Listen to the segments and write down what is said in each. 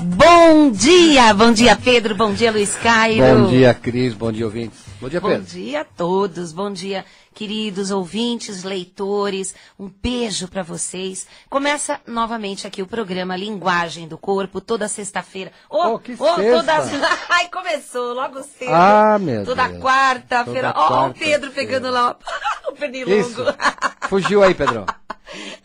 Bom dia Pedro, bom dia Luiz Cairo. Bom dia Cris, bom dia ouvintes. Bom dia Pedro. Bom dia a todos, bom dia queridos ouvintes, leitores, um beijo para vocês. Começa novamente aqui o programa Linguagem do Corpo, toda sexta-feira. Ai, começou logo cedo. Ah, meu toda Deus. Quarta-feira. Ó, o Pedro pegando lá o pernilongo. Isso. Fugiu aí, Pedrão.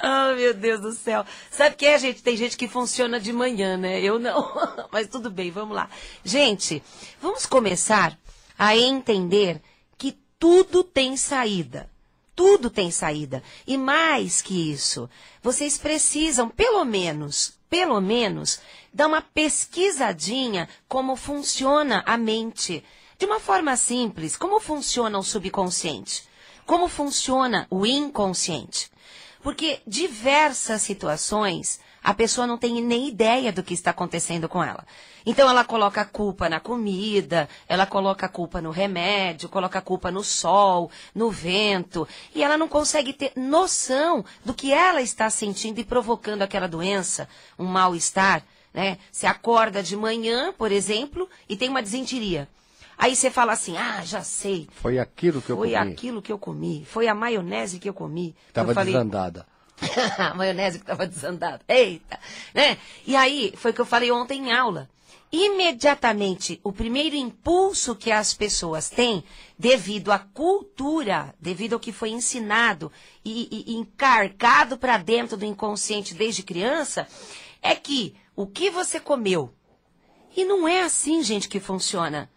Oh, meu Deus do céu. Sabe o que é, gente? Tem gente que funciona de manhã, né? Eu não. Mas tudo bem, vamos lá. Gente, vamos começar a entender que tudo tem saída. Tudo tem saída. E mais que isso, vocês precisam, pelo menos, dar uma pesquisadinha como funciona a mente. De uma forma simples, como funciona o subconsciente? Como funciona o inconsciente? Porque diversas situações, a pessoa não tem nem ideia do que está acontecendo com ela. Então ela coloca a culpa na comida, ela coloca a culpa no remédio, coloca a culpa no sol, no vento, e ela não consegue ter noção do que ela está sentindo e provocando aquela doença, um mal-estar, né? Você acorda de manhã, por exemplo, e tem uma disenteria. Aí você fala assim, já sei. Foi aquilo que eu comi. Foi aquilo que eu comi. Foi a maionese que eu comi. Estava desandada. A maionese que estava desandada. Eita! Né? E aí, foi o que eu falei ontem em aula. Imediatamente, o primeiro impulso que as pessoas têm, devido à cultura, devido ao que foi ensinado e encarcado para dentro do inconsciente desde criança, é que o que você comeu. E não é assim, gente, que funciona.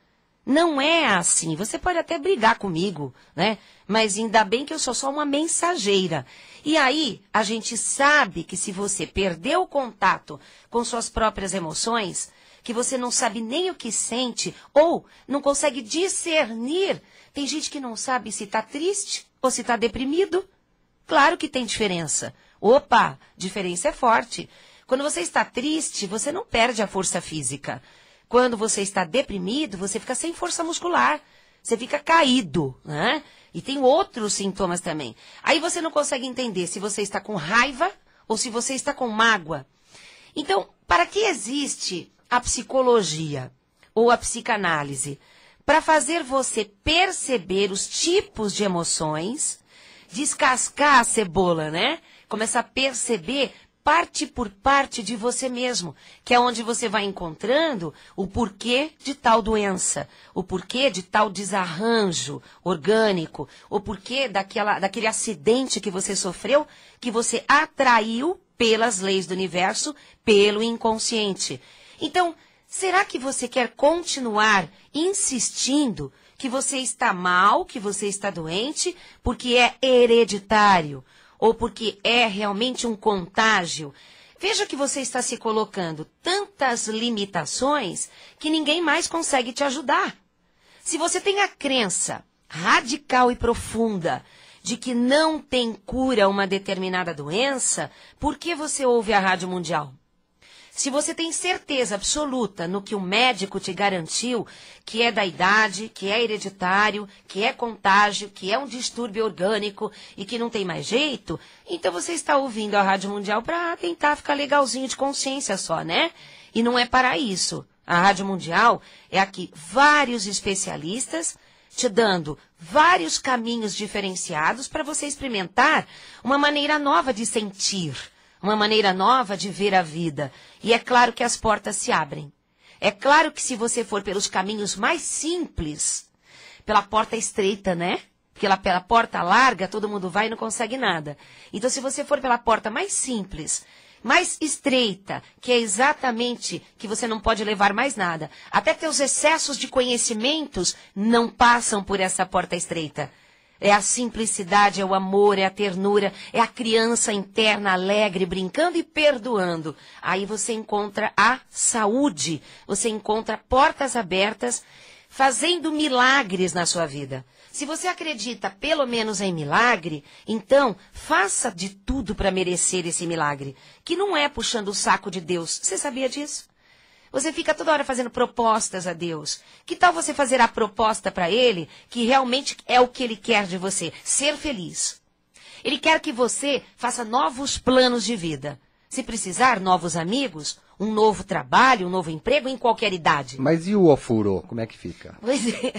Não é assim. Você pode até brigar comigo, né? Mas ainda bem que eu sou só uma mensageira. E aí, a gente sabe que se você perdeu o contato com suas próprias emoções, que você não sabe nem o que sente, ou não consegue discernir. Tem gente que não sabe se está triste ou se está deprimido. Claro que tem diferença. Opa, diferença é forte. Quando você está triste, você não perde a força física. Quando você está deprimido, você fica sem força muscular. Você fica caído, né? E tem outros sintomas também. Aí você não consegue entender se você está com raiva ou se você está com mágoa. Então, para que existe a psicologia ou a psicanálise? Para fazer você perceber os tipos de emoções, descascar a cebola, né? Começar a perceber parte por parte de você mesmo, que é onde você vai encontrando o porquê de tal doença, o porquê de tal desarranjo orgânico, o porquê daquele acidente que você sofreu, que você atraiu pelas leis do universo, pelo inconsciente. Então, será que você quer continuar insistindo que você está mal, que você está doente, porque é hereditário? Ou porque é realmente um contágio? Veja que você está se colocando tantas limitações que ninguém mais consegue te ajudar. Se você tem a crença radical e profunda de que não tem cura uma determinada doença, por que você ouve a Rádio Mundial? Se você tem certeza absoluta no que o médico te garantiu, que é da idade, que é hereditário, que é contágio, que é um distúrbio orgânico e que não tem mais jeito, então você está ouvindo a Rádio Mundial para tentar ficar legalzinho de consciência só, né? E não é para isso. A Rádio Mundial é aqui vários especialistas te dando vários caminhos diferenciados para você experimentar uma maneira nova de sentir. Uma maneira nova de ver a vida. E é claro que as portas se abrem. É claro que se você for pelos caminhos mais simples, pela porta estreita, né? Porque pela porta larga todo mundo vai e não consegue nada. Então se você for pela porta mais simples, mais estreita, que é exatamente que você não pode levar mais nada, até teus excessos de conhecimentos não passam por essa porta estreita. É a simplicidade, é o amor, é a ternura, é a criança interna alegre, brincando e perdoando. Aí você encontra a saúde, você encontra portas abertas, fazendo milagres na sua vida. Se você acredita pelo menos em milagre, então faça de tudo para merecer esse milagre, que não é puxando o saco de Deus. Você sabia disso? Você fica toda hora fazendo propostas a Deus. Que tal você fazer a proposta para Ele, que realmente é o que Ele quer de você? Ser feliz. Ele quer que você faça novos planos de vida. Se precisar, novos amigos, um novo trabalho, um novo emprego em qualquer idade. Mas e o ofurô, como é que fica? Pois é.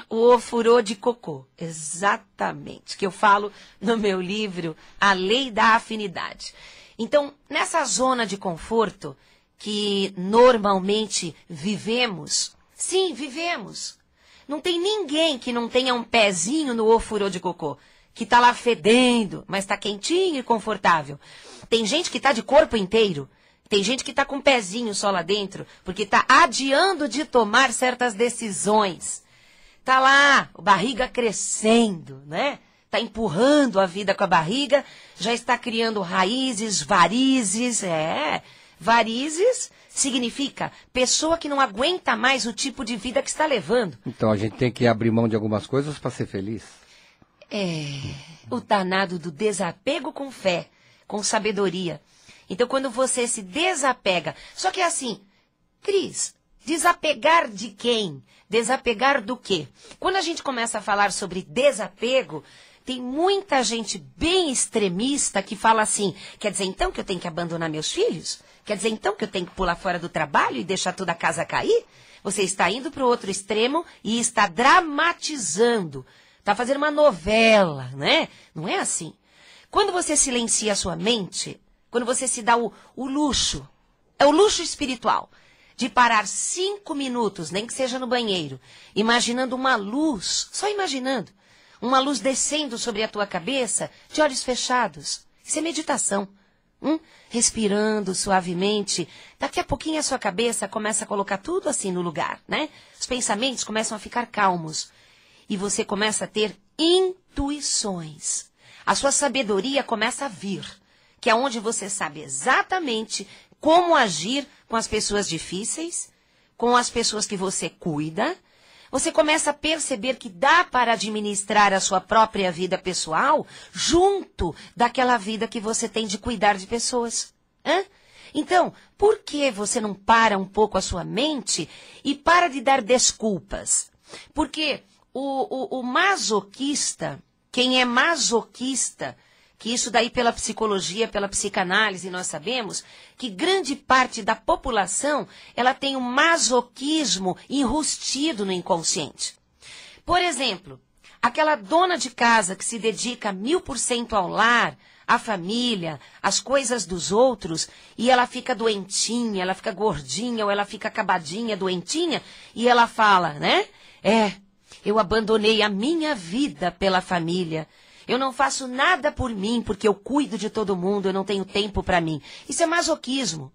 O ofurô de cocô, exatamente, que eu falo no meu livro A Lei da Afinidade. Então, nessa zona de conforto que normalmente vivemos, sim, vivemos. Não tem ninguém que não tenha um pezinho no ofurô de cocô, que está lá fedendo, mas está quentinho e confortável. Tem gente que está de corpo inteiro. Tem gente que está com um pezinho só lá dentro, porque está adiando de tomar certas decisões. Está lá, a barriga crescendo, né? Está empurrando a vida com a barriga, já está criando raízes, varizes. Varizes significa pessoa que não aguenta mais o tipo de vida que está levando. Então a gente tem que abrir mão de algumas coisas para ser feliz? O danado do desapego com fé, com sabedoria. Então, quando você se desapega... Só que é assim, Cris, desapegar de quem? Desapegar do quê? Quando a gente começa a falar sobre desapego, tem muita gente bem extremista que fala assim, quer dizer então que eu tenho que abandonar meus filhos? Quer dizer então que eu tenho que pular fora do trabalho e deixar toda a casa cair? Você está indo para o outro extremo e está dramatizando. Está fazendo uma novela, né? Não é assim. Quando você silencia a sua mente, quando você se dá o luxo, é o luxo espiritual, de parar 5 minutos, nem que seja no banheiro, imaginando uma luz, só imaginando, uma luz descendo sobre a tua cabeça, de olhos fechados. Isso é meditação. Respirando suavemente. Daqui a pouquinho a sua cabeça começa a colocar tudo assim no lugar, né? Os pensamentos começam a ficar calmos. E você começa a ter intuições. A sua sabedoria começa a vir, que é onde você sabe exatamente como agir com as pessoas difíceis, com as pessoas que você cuida. Você começa a perceber que dá para administrar a sua própria vida pessoal junto daquela vida que você tem de cuidar de pessoas. Então, por que você não para um pouco a sua mente e para de dar desculpas? Porque o masoquista, quem é masoquista, que isso daí pela psicologia, pela psicanálise, nós sabemos que grande parte da população, ela tem um masoquismo enrustido no inconsciente. Por exemplo, aquela dona de casa que se dedica 1000% ao lar, à família, às coisas dos outros, e ela fica doentinha, ela fica gordinha, ou ela fica acabadinha, doentinha, e ela fala, né? Eu abandonei a minha vida pela família. Eu não faço nada por mim, porque eu cuido de todo mundo, eu não tenho tempo para mim. Isso é masoquismo.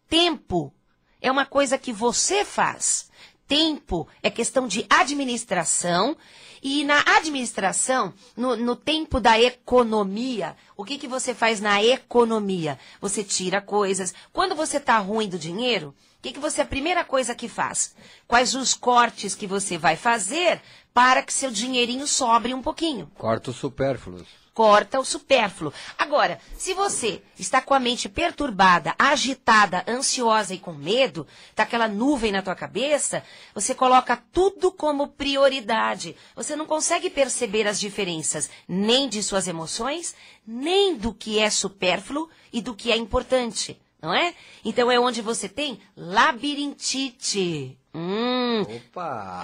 Tempo é uma coisa que você faz. Tempo é questão de administração. E na administração, no tempo da economia, o que você faz na economia? Você tira coisas. Quando você está ruim do dinheiro, o que você é a primeira coisa que faz? Quais os cortes que você vai fazer para que seu dinheirinho sobre um pouquinho? Corta os supérfluos. Corta o supérfluo. Agora, se você está com a mente perturbada, agitada, ansiosa e com medo, tá aquela nuvem na tua cabeça, você coloca tudo como prioridade. Você não consegue perceber as diferenças nem de suas emoções, nem do que é supérfluo e do que é importante. Não é? Então é onde você tem labirintite. Opa!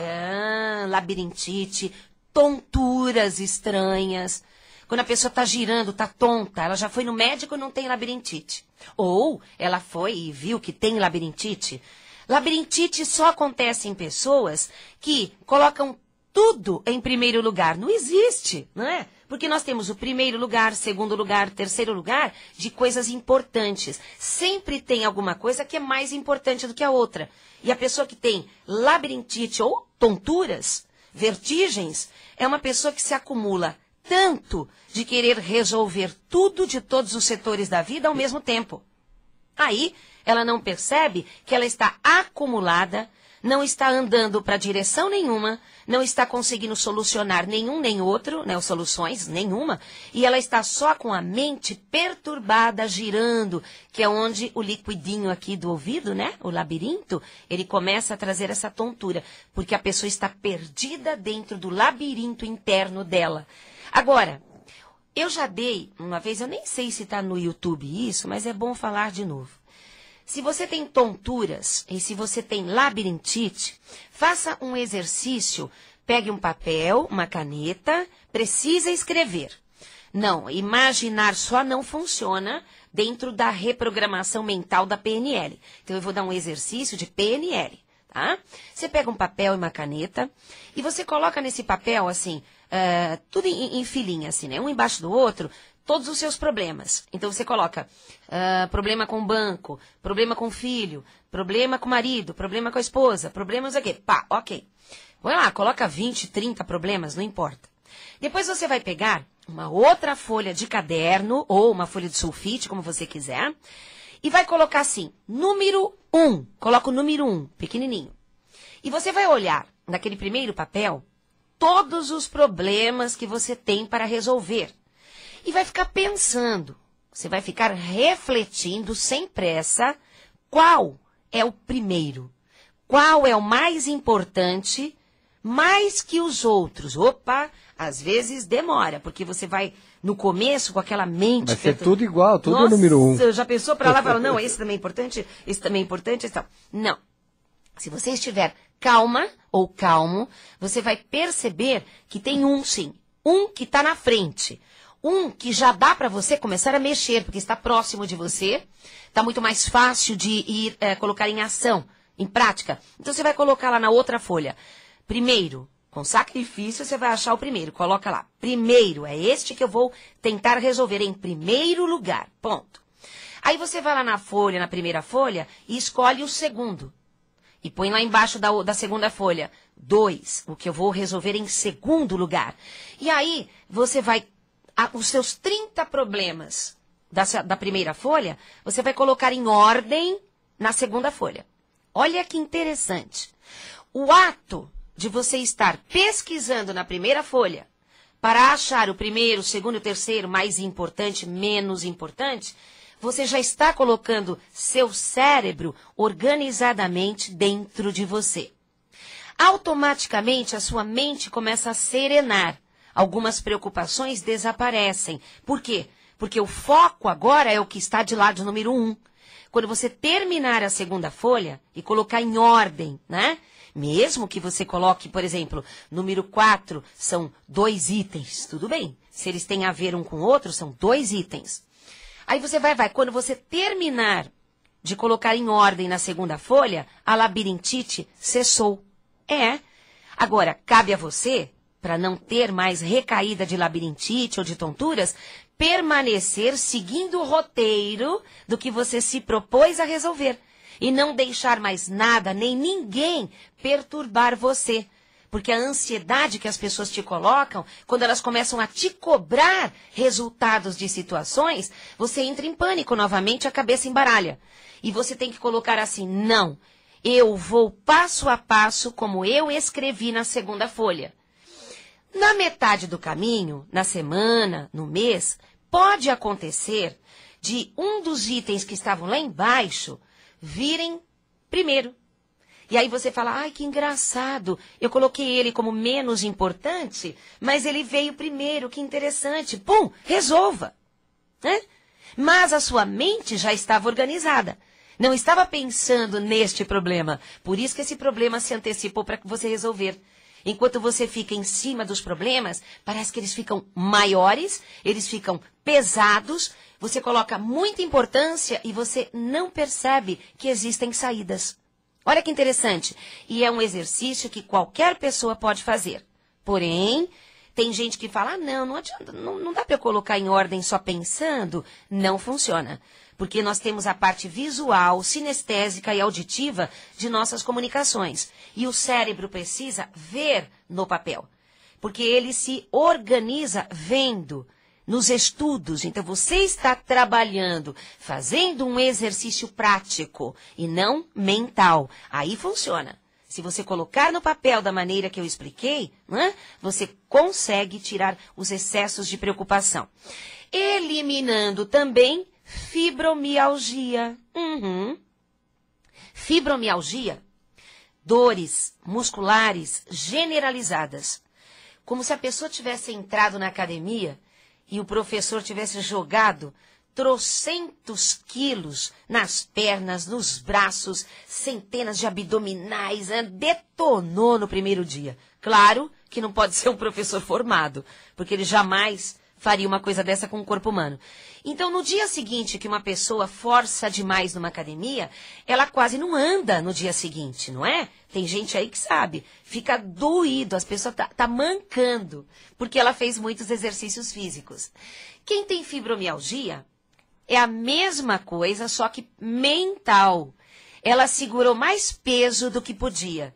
Labirintite, tonturas estranhas. Quando a pessoa está girando, está tonta, ela já foi no médico e não tem labirintite. Ou ela foi e viu que tem labirintite. Labirintite só acontece em pessoas que colocam tudo em primeiro lugar. Não existe, não é? Porque nós temos o primeiro lugar, segundo lugar, terceiro lugar de coisas importantes. Sempre tem alguma coisa que é mais importante do que a outra. E a pessoa que tem labirintite ou tonturas, vertigens, é uma pessoa que se acumula tanto de querer resolver tudo de todos os setores da vida ao mesmo tempo. Aí, ela não percebe que ela está acumulada, não está andando para direção nenhuma, não está conseguindo solucionar nenhum nem outro, né, soluções nenhuma, e ela está só com a mente perturbada, girando, que é onde o liquidinho aqui do ouvido, né, o labirinto, ele começa a trazer essa tontura, porque a pessoa está perdida dentro do labirinto interno dela. Agora, Eu já dei, uma vez, eu nem sei se está no YouTube isso, mas é bom falar de novo. Se você tem tonturas e se você tem labirintite, faça um exercício, pegue um papel, uma caneta, precisa escrever. Não, imaginar só não funciona dentro da reprogramação mental da PNL. Então, eu vou dar um exercício de PNL, tá? Você pega um papel e uma caneta e você coloca nesse papel, assim, tudo em filinha, assim, né? Um embaixo do outro, todos os seus problemas. Então, você coloca problema com o banco, problema com o filho, problema com o marido, problema com a esposa, problema não sei o quê. Pá, ok. Vai lá, coloca 20, 30 problemas, não importa. Depois você vai pegar uma outra folha de caderno ou uma folha de sulfite, como você quiser, e vai colocar assim, número 1. Coloca o número 1, pequenininho. E você vai olhar naquele primeiro papel todos os problemas que você tem para resolver. E vai ficar pensando, você vai ficar refletindo sem pressa qual é o primeiro, qual é o mais importante, mais que os outros. Opa, às vezes demora, porque você vai no começo com aquela mente... Vai ser tudo igual, tudo é número 1. Você já pensou para lá e falou, não, esse também é importante, esse também é importante, esse tal. Não. Se você estiver calma ou calmo, você vai perceber que tem um sim, um que está na frente. Um que já dá para você começar a mexer, porque está próximo de você, está muito mais fácil de ir colocar em ação, em prática. Então você vai colocar lá na outra folha. Primeiro, com sacrifício, você vai achar o primeiro. Coloca lá. Primeiro, é este que eu vou tentar resolver em primeiro lugar. Ponto. Aí você vai lá na folha, na primeira folha, e escolhe o segundo. E põe lá embaixo da segunda folha. 2, o que eu vou resolver em segundo lugar. E aí, você vai... Os seus 30 problemas da primeira folha, você vai colocar em ordem na segunda folha. Olha que interessante. O ato de você estar pesquisando na primeira folha para achar o primeiro, o segundo e o terceiro mais importante, menos importante, você já está colocando seu cérebro organizadamente dentro de você. Automaticamente a sua mente começa a serenar. Algumas preocupações desaparecem. Por quê? Porque o foco agora é o que está de lado número 1. Quando você terminar a segunda folha e colocar em ordem, né? Mesmo que você coloque, por exemplo, número 4, são 2 itens, tudo bem. Se eles têm a ver um com o outro, são 2 itens. Aí você vai. Quando você terminar de colocar em ordem na segunda folha, a labirintite cessou. Agora, cabe a você, para não ter mais recaída de labirintite ou de tonturas, permanecer seguindo o roteiro do que você se propôs a resolver. E não deixar mais nada, nem ninguém, perturbar você. Porque a ansiedade que as pessoas te colocam, quando elas começam a te cobrar resultados de situações, você entra em pânico novamente, a cabeça embaralha. E você tem que colocar assim, não, eu vou passo a passo como eu escrevi na segunda folha. Na metade do caminho, na semana, no mês, pode acontecer de um dos itens que estavam lá embaixo virem primeiro. E aí você fala, ai, que engraçado, eu coloquei ele como menos importante, mas ele veio primeiro, que interessante. Pum, resolva. Né? Mas a sua mente já estava organizada. Não estava pensando neste problema. Por isso que esse problema se antecipou para você resolver. Enquanto você fica em cima dos problemas, parece que eles ficam maiores, eles ficam pesados, você coloca muita importância e você não percebe que existem saídas. Olha que interessante. E é um exercício que qualquer pessoa pode fazer. Porém, tem gente que fala, não adianta, não dá para eu colocar em ordem só pensando. Não funciona. Porque nós temos a parte visual, sinestésica e auditiva de nossas comunicações. E o cérebro precisa ver no papel. Porque ele se organiza vendo nos estudos. Então, você está trabalhando, fazendo um exercício prático e não mental. Aí funciona. Se você colocar no papel da maneira que eu expliquei, né, você consegue tirar os excessos de preocupação. Eliminando também fibromialgia. Fibromialgia, dores musculares generalizadas. Como se a pessoa tivesse entrado na academia e o professor tivesse jogado trocentos quilos nas pernas, nos braços, centenas de abdominais, detonou no primeiro dia. Claro que não pode ser um professor formado, porque ele jamais faria uma coisa dessa com o corpo humano. Então, no dia seguinte que uma pessoa força demais numa academia, ela quase não anda no dia seguinte, não é? Tem gente aí que sabe, fica doído, as pessoas tá mancando, porque ela fez muitos exercícios físicos. Quem tem fibromialgia é a mesma coisa, só que mental. Ela segurou mais peso do que podia.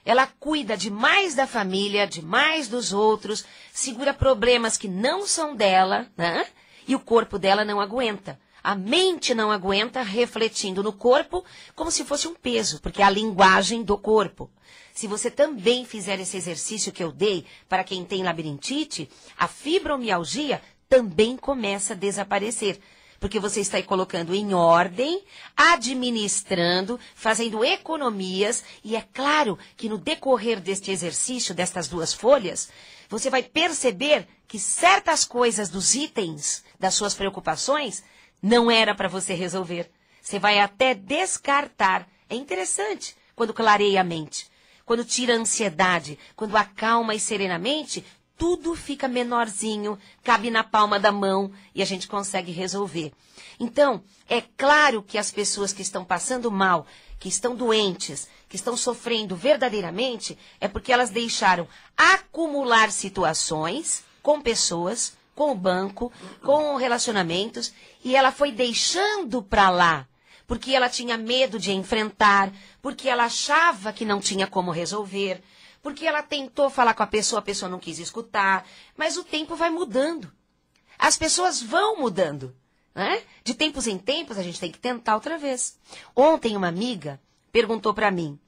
Ela cuida demais da família, demais dos outros, segura problemas que não são dela, né? E o corpo dela não aguenta. A mente não aguenta, refletindo no corpo como se fosse um peso, porque é a linguagem do corpo. Se você também fizer esse exercício que eu dei para quem tem labirintite, a fibromialgia também começa a desaparecer. Porque você está aí colocando em ordem, administrando, fazendo economias. E é claro que no decorrer deste exercício, destas duas folhas, você vai perceber que certas coisas dos itens das suas preocupações não era para você resolver. Você vai até descartar. É interessante quando clareia a mente, quando tira a ansiedade, quando acalma e serenamente, tudo fica menorzinho, cabe na palma da mão e a gente consegue resolver. Então, é claro que as pessoas que estão passando mal, que estão doentes, que estão sofrendo verdadeiramente, é porque elas deixaram acumular situações com pessoas, com o banco, com relacionamentos, e ela foi deixando para lá, porque ela tinha medo de enfrentar, porque ela achava que não tinha como resolver, porque ela tentou falar com a pessoa não quis escutar, mas o tempo vai mudando. As pessoas vão mudando, né? De tempos em tempos a gente tem que tentar outra vez. Ontem uma amiga perguntou para mim,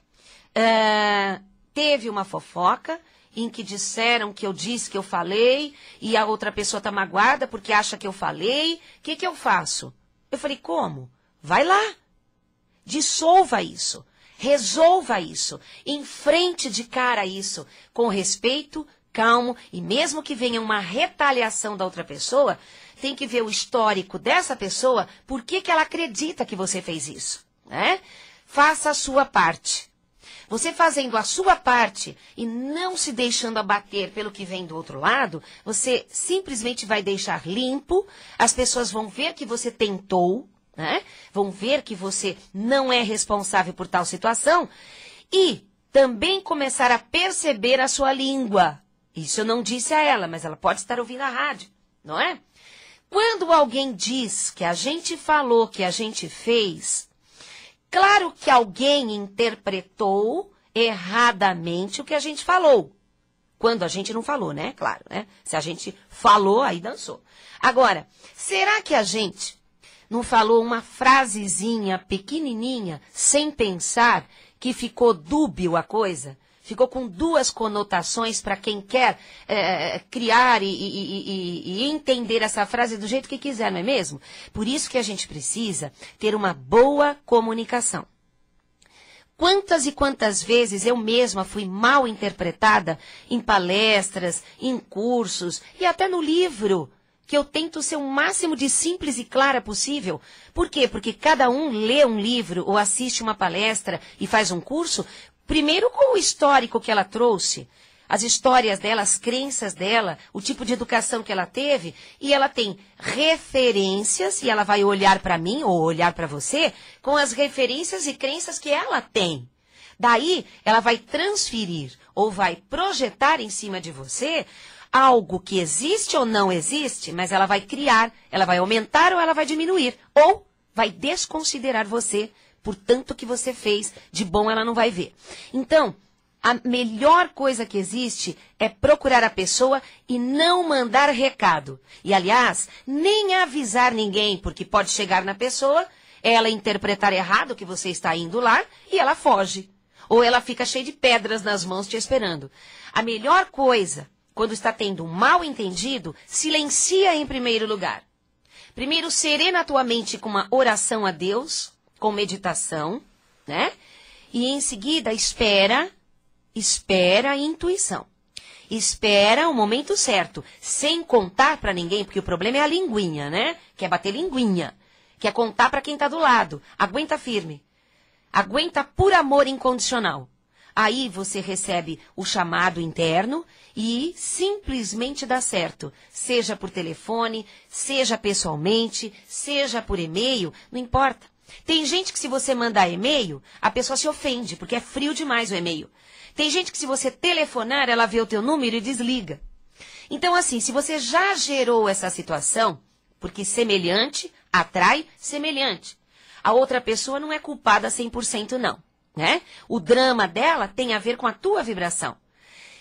teve uma fofoca em que disseram que eu disse que eu falei e a outra pessoa está magoada porque acha que eu falei, o que eu faço? Eu falei, como? Vai lá, dissolva isso. Resolva isso, enfrente de cara isso, com respeito, calmo, e mesmo que venha uma retaliação da outra pessoa, tem que ver o histórico dessa pessoa, por que ela acredita que você fez isso, né? Faça a sua parte. Você fazendo a sua parte e não se deixando abater pelo que vem do outro lado, você simplesmente vai deixar limpo, as pessoas vão ver que você tentou, né? Vão ver que você não é responsável por tal situação e também começar a perceber a sua língua. Isso eu não disse a ela, mas ela pode estar ouvindo a rádio, não é? Quando alguém diz que a gente falou, que a gente fez, claro que alguém interpretou erradamente o que a gente falou. Quando a gente não falou, né? Claro, né? Se a gente falou, aí dançou. Agora, será que a gente não falou uma frasezinha pequenininha, sem pensar, que ficou dúbio a coisa? Ficou com duas conotações para quem quer criar e entender essa frase do jeito que quiser, não é mesmo? Por isso que a gente precisa ter uma boa comunicação. Quantas e quantas vezes eu mesma fui mal interpretada em palestras, em cursos e até no livro, que eu tento ser o máximo de simples e clara possível. Por quê? Porque cada um lê um livro ou assiste uma palestra e faz um curso, primeiro com o histórico que ela trouxe, as histórias dela, as crenças dela, o tipo de educação que ela teve, e ela tem referências, e ela vai olhar para mim ou olhar para você com as referências e crenças que ela tem. Daí, ela vai transferir ou vai projetar em cima de você algo que existe ou não existe, mas ela vai criar, ela vai aumentar ou ela vai diminuir, ou vai desconsiderar você por tanto que você fez, de bom ela não vai ver. Então, a melhor coisa que existe é procurar a pessoa e não mandar recado. E, aliás, nem avisar ninguém, porque pode chegar na pessoa, ela interpretar errado que você está indo lá e ela foge. Ou ela fica cheia de pedras nas mãos te esperando. A melhor coisa, quando está tendo um mal entendido, silencia em primeiro lugar. Primeiro, serena a tua mente com uma oração a Deus, com meditação, né? E em seguida, espera a intuição. Espera o momento certo, sem contar para ninguém, porque o problema é a linguinha, né? Quer bater linguinha, quer contar para quem tá do lado. Aguenta firme. Aguenta por amor incondicional. Aí você recebe o chamado interno e simplesmente dá certo. Seja por telefone, seja pessoalmente, seja por e-mail, não importa. Tem gente que se você mandar e-mail, a pessoa se ofende, porque é frio demais o e-mail. Tem gente que se você telefonar, ela vê o teu número e desliga. Então assim, se você já gerou essa situação, porque semelhante atrai semelhante. A outra pessoa não é culpada 100% não, né? O drama dela tem a ver com a tua vibração.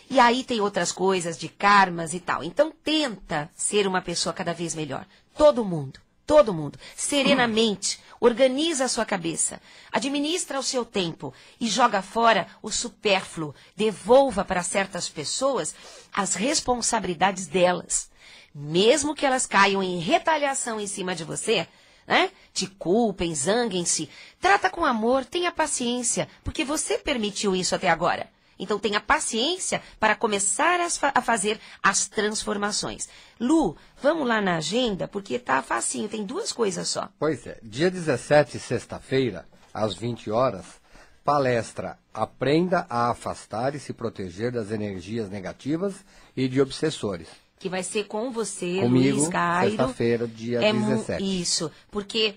E aí tem outras coisas de karmas e tal. Então tenta ser uma pessoa cada vez melhor. Todo mundo, serenamente, organiza a sua cabeça, administra o seu tempo e joga fora o supérfluo. Devolva para certas pessoas as responsabilidades delas. Mesmo que elas caiam em retaliação em cima de você, né? Te culpem, zanguem-se. Trata com amor, tenha paciência, porque você permitiu isso até agora. Então tenha paciência para começar a fazer as transformações. Lu, vamos lá na agenda, porque tá facinho, tem 2 coisas só. Pois é, dia 17, sexta-feira, às 20 horas, palestra Aprenda a Afastar e se Proteger das Energias Negativas e de Obsessores. Que vai ser com você, Comigo, Luiz Cairo. sexta-feira, dia 17. Isso, porque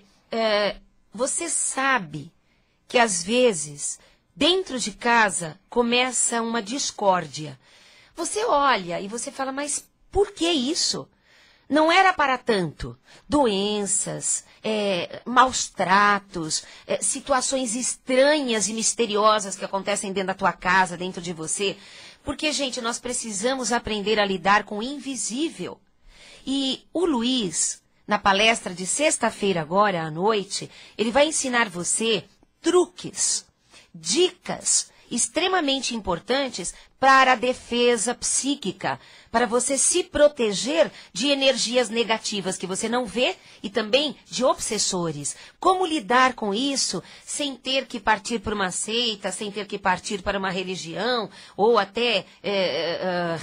você sabe que às vezes, dentro de casa, começa uma discórdia. Você olha e você fala, mas por que isso? Não era para tanto. Doenças, maus tratos, situações estranhas e misteriosas que acontecem dentro da tua casa, dentro de você. Porque, gente, nós precisamos aprender a lidar com o invisível. E o Luiz, na palestra de sexta-feira agora à noite, ele vai ensinar você truques, dicas extremamente importantes para a defesa psíquica, para você se proteger de energias negativas que você não vê e também de obsessores. Como lidar com isso sem ter que partir para uma seita, sem ter que partir para uma religião ou até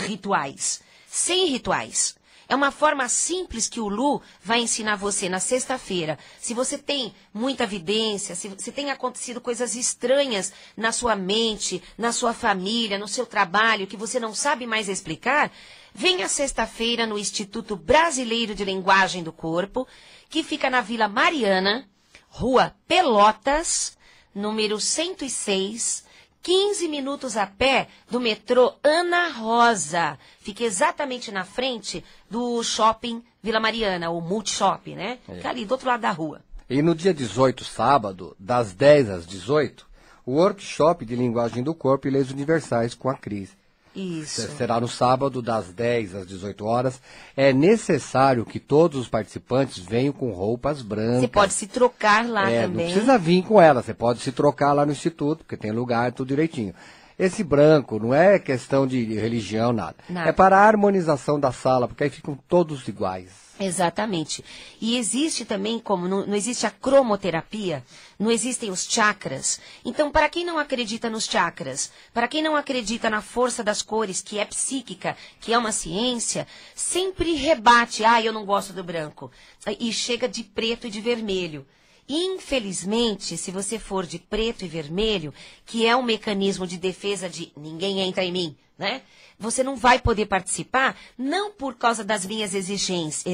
rituais. Sem rituais. É uma forma simples que o Lu vai ensinar você na sexta-feira. Se você tem muita evidência, se tem acontecido coisas estranhas na sua mente, na sua família, no seu trabalho, que você não sabe mais explicar, venha sexta-feira no Instituto Brasileiro de Linguagem do Corpo, que fica na Vila Mariana, Rua Pelotas, número 106, 15 minutos a pé do metrô Ana Rosa. Fica exatamente na frente do shopping Vila Mariana, o Multishop, né? Fica ali do outro lado da rua. E no dia 18, sábado, das 10 às 18, o workshop de linguagem do corpo e leis universais com a Cris. Isso. Será no sábado, das 10 às 18 horas. É necessário que todos os participantes venham com roupas brancas. Você pode se trocar lá também. Não precisa vir com ela, você pode se trocar lá no Instituto, porque tem lugar, tudo direitinho. Esse branco não é questão de religião, nada. É para a harmonização da sala, porque aí ficam todos iguais. Exatamente. E existe também, como não existe a cromoterapia, não existem os chakras. Então, para quem não acredita nos chakras, para quem não acredita na força das cores, que é psíquica, que é uma ciência, sempre rebate, eu não gosto do branco. E chega de preto e de vermelho. Infelizmente, se você for de preto e vermelho, que é um mecanismo de defesa de ninguém entra em mim, né? Você não vai poder participar, não por causa das minhas exigências,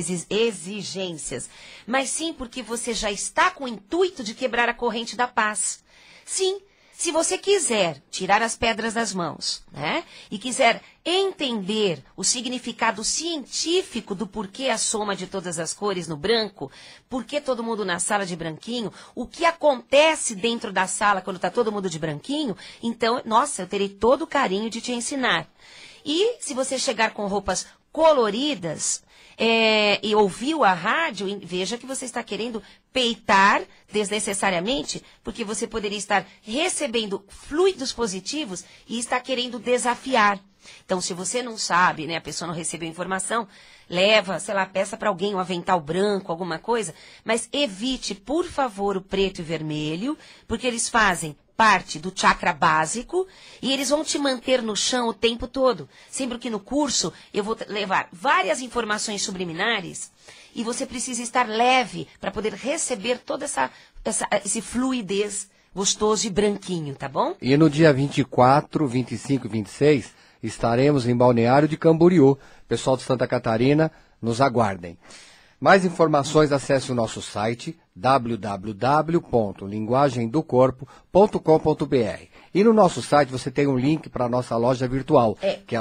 mas sim porque você já está com o intuito de quebrar a corrente da paz. Sim, se você quiser tirar as pedras das mãos, né? E quiser entender o significado científico do porquê a soma de todas as cores no branco, por que todo mundo na sala de branquinho, o que acontece dentro da sala quando está todo mundo de branquinho, então, nossa, eu terei todo o carinho de te ensinar. E se você chegar com roupas coloridas e ouviu a rádio, veja que você está querendo peitar desnecessariamente, porque você poderia estar recebendo fluidos positivos e está querendo desafiar. Então, se você não sabe, né, a pessoa não recebeu informação, leva, sei lá, peça para alguém um avental branco, alguma coisa, mas evite, por favor, o preto e vermelho, porque eles fazem parte do chakra básico e eles vão te manter no chão o tempo todo. Sempre que no curso eu vou levar várias informações subliminares e você precisa estar leve para poder receber toda esse fluidez gostoso e branquinho, tá bom? E no dia 24, 25 e 26 estaremos em Balneário de Camboriú. Pessoal de Santa Catarina, nos aguardem. Mais informações, acesse o nosso site www.linguagemdocorpo.com.br. E no nosso site você tem um link para a nossa loja virtual, que é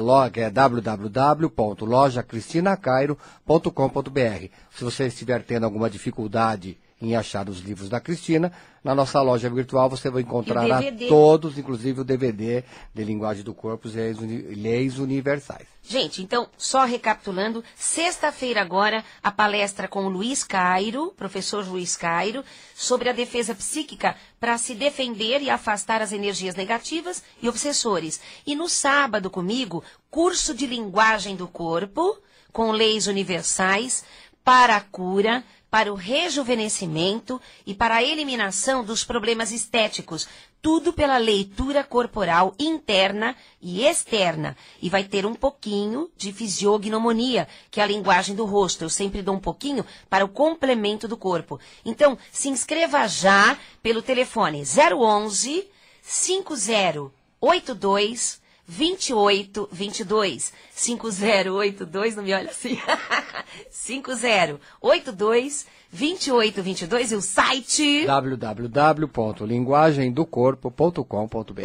www.lojacristinacairo.com.br. Se você estiver tendo alguma dificuldade em achar os livros da Cristina, na nossa loja virtual você vai encontrar a todos, inclusive o DVD de Linguagem do Corpo e Leis Universais. Gente, então, só recapitulando, sexta-feira agora, a palestra com o Luiz Cairo, professor Luiz Cairo, sobre a defesa psíquica para se defender e afastar as energias negativas e obsessores. E no sábado comigo, curso de Linguagem do Corpo, com leis universais, para a cura, para o rejuvenescimento e para a eliminação dos problemas estéticos. Tudo pela leitura corporal interna e externa. E vai ter um pouquinho de fisiognomonia, que é a linguagem do rosto. Eu sempre dou um pouquinho para o complemento do corpo. Então, se inscreva já pelo telefone 011 5082 2822. 5082, não me olha assim. 5082 2822 e o site www.linguagemdocorpo.com.br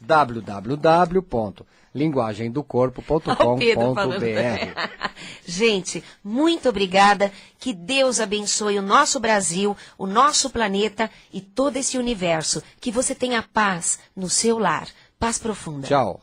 www.linguagemdocorpo.com.br Gente, muito obrigada. Que Deus abençoe o nosso Brasil, o nosso planeta e todo esse universo. Que você tenha paz no seu lar. Paz profunda. Tchau.